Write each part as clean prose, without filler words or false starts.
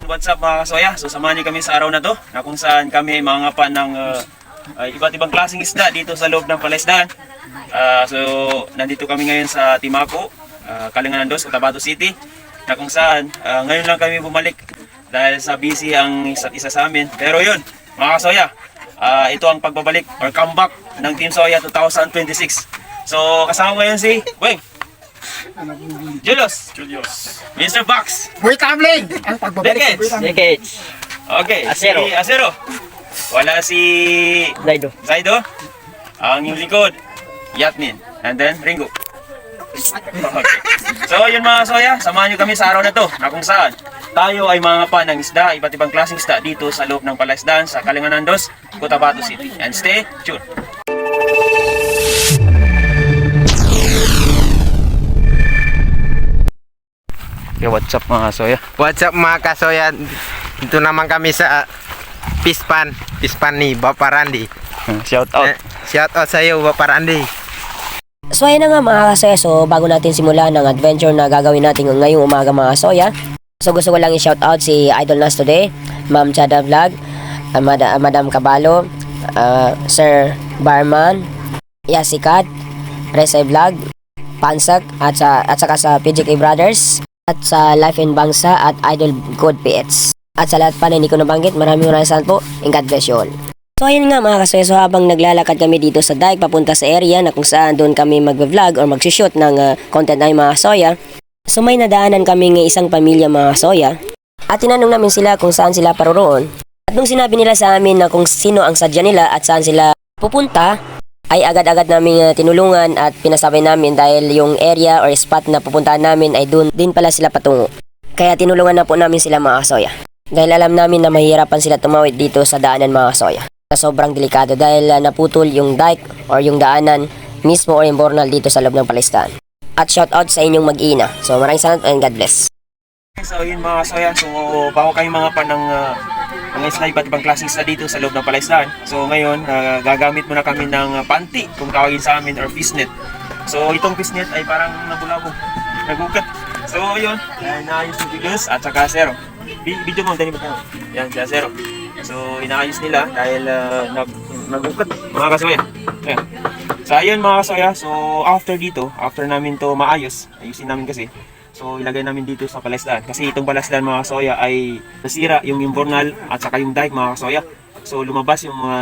What's up mga kasoya? So samahan niyo kami sa araw na to na kung saan kami mangangapan ng iba't ibang klaseng isda dito sa loob ng palaisdaan. So nandito kami ngayon sa Timako, Kalinganan 2, Cotabato City, na kung saan ngayon lang kami bumalik dahil sa busy ang isa't isa sa amin. Pero yun mga kasoya, ito ang pagbabalik or comeback ng Team Soya 2026. So kasama ngayon si Weng, Julius, Mr. Box, Boy Tabling! Ang pagbabalik sa Decades. okay, Acero. si Acero. Wala si Zaido. Ang yung likod, Yatmin. And then Ringo. Okay. So yun mga soya, samahan nyo kami sa araw na to na kung saan tayo ay mangangapan ng isda, iba't ibang klaseng isda dito sa loob ng palaisdaan sa Kalinganan 2, Cotabato City. And stay tuned. Okay, what's up mga soya? What's up mga kasoya? Dito naman kami sa Pispan ni Bapak Randy. Shout out. Shout out sa iyo Bapak Randy. So ayun na nga mga kasoya, so bago natin simulan ng adventure na gagawin natin ngayong umaga mga kasoya, so gusto ko lang i-shout out si Idol Nas Today, Ma'am Chada Vlog, Madam Cabalo, Sir Barman, Yasikat, Resay Vlog, Pansak, at saka sa PGK Brothers, at sa Life in Bangsa at Idol Good Pets. At sa lahat pa na hindi ko nabanggit, maraming salamat po, and God bless you all. So ayun nga mga kasoya, so habang naglalakad kami dito sa dike papunta sa area na kung saan doon kami mag-vlog or mag-shoot ng content na mga kasoya, so may nadaanan kami ng isang pamilya mga kasoya at tinanong namin sila kung saan sila paroroon. At nung sinabi nila sa amin na kung sino ang sadya nila at saan sila pupunta, ay agad-agad namin tinulungan at pinasabay namin dahil yung area or spot na pupuntahan namin ay doon din pala sila patungo. Kaya tinulungan na po namin sila mga kasoya. Dahil alam namin na mahihirapan sila tumawid dito sa daanan mga kasoya. Sobrang delikado dahil naputol yung dike or yung daanan mismo or yung bornal dito sa loob ng palaisdaan. At shout out sa inyong mag-iina. So maraming salamat and God bless. So yun mga kasoya, so bago kayo mga pan ng mga isla, iba't ibang klaseng isla dito sa loob ng palaisdaan. So ngayon, gagamit muna kami ng panty, kung tawagin sa amin, or fishnet. So itong fishnet ay parang nabulabog, nagugat. So yun, inaayos ni Julius at saka Acero. Video mo, tani ba? Yan, si Acero. So inaayos nila dahil nagugat mga kasoya. Ayan. So ayun mga kasoya, so after namin to maayos, ayusin namin kasi. So ilagay namin dito sa palaisdaan kasi itong palaisdaan mga kasoya ay nasira yung bornal at saka yung dike mga kasoya. So lumabas yung mga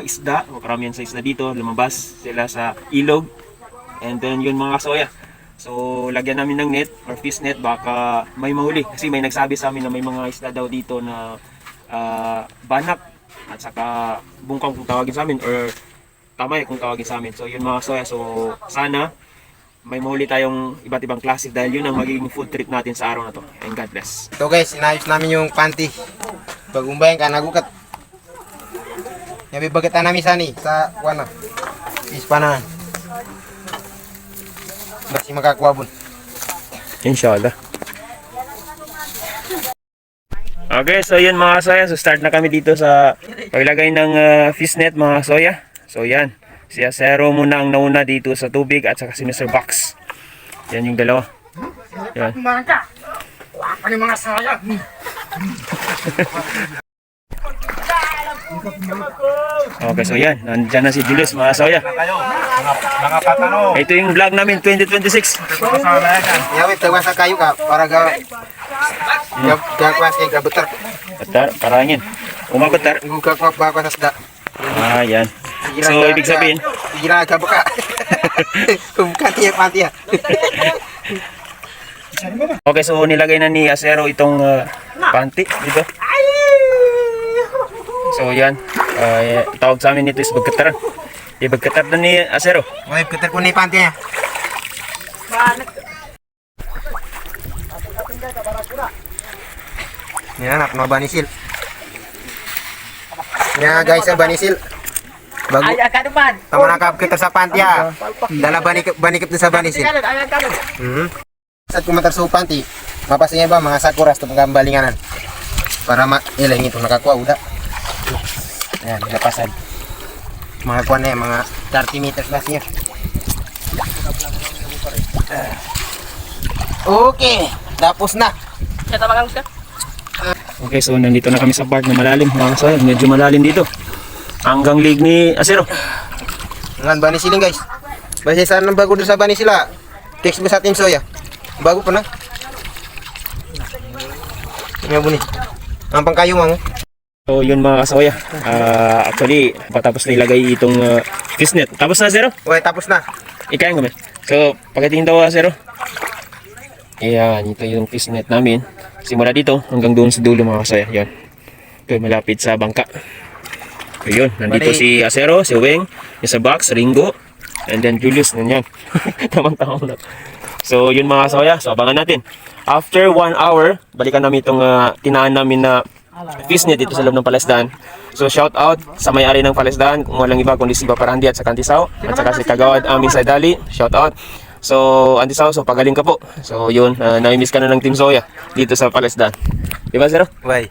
isda, karamihan sa isda dito, lumabas sila sa ilog. And then yun mga kasoya. So lagyan namin ng net or fish net baka may mahuli kasi may nagsabi sa amin na may mga isda daw dito na banak at saka bungkang kung tawagin sa amin or tamay kung tawagin sa amin. So yun mga kasoya, so sana may mahuli tayong iba't ibang klase dahil yun ang magiging food trip natin sa araw na to. And God bless. Ito guys, inayos namin yung panty. Pag umbayan ka, nagukat. Nabibagatan namin sani sa wana. Pispanan. Basi makakuwabon. Inshallah. Okay, so yun mga soya, so start na kami dito sa paglagay ng fish net mga soya. So yan, si Acero muna ang nauna dito sa tubig at saka si Mr. Box. Yan yung dalawa. Yan. Ano yung mga saya? Okay, so yan, nandyan na si Julius mga soya. Mga patano. Ito yung vlog namin 2026. Yawit, tawag sa kayo ka para gagawin kay gabutar. Betar, parangin. Umabetar. Gagawin sa sda. Ah, yan. So, ibig sabihin, Gira ka baka. Kumkanti panty. okay, so nilagay na ni Acero itong panty dito. So yan, tawag sa amin nito is bagkatar. Bagkatar na ni Acero. Oy, keter ko ni panty niya. Yan anak no banisil. Ya guys, banisil. Bago. Ay, akaduman! Tama nakap kita sa panty ha. Dala banikip sa banisil. Saat kumatar sa panty, mapasnya ba mga sakuras to panggambalinganan. Para ilang ito nakakuha udah. Ayan, napasan. Mga kuha na yan, mga 30 meters lang siya. Okay, tapos na. Siya tabagang siya? Okay, so nandito na kami sa part na malalim mga kasoya. Medyo malalim dito. Hanggang lig ni Asero. Ngan bani siling guys. Basi sana bago doon sa bani sila. Text mo sa Team Soya. Bago pa na. Tingnan mo ni. Ang pangkayo mo. So yun mga kasoya. Actually, patapos na ilagay itong fishnet. Tapos na Asero? Okay, tapos na. Ikain kami. So, pagkatingin daw Asero. Ayan, ito yung fishnet namin. Simula dito hanggang doon sa dulo mga kasoya. Yan. Ito, malapit sa bangka. So yun, nandito Bali. si Asero, si Weng, yung sa box, Ringo, and then Julius, nanyan. Tamang-tamang na. So yun mga kasoya, so abangan natin. After 1 hour, balikan namin itong tinaan namin na fishnet dito sa loob ng Palaisdaan. So shout out sa may-ari ng Palaisdaan, kung walang iba kundi si Baparandi at sa Kantisaw, at saka si Kagawad Amin Saidali, shout out. So Antisaw, so pagaling ka po. So yun, nami-miss ka na ng Team Soya dito sa Palaisdaan. Diba Zero? Bye.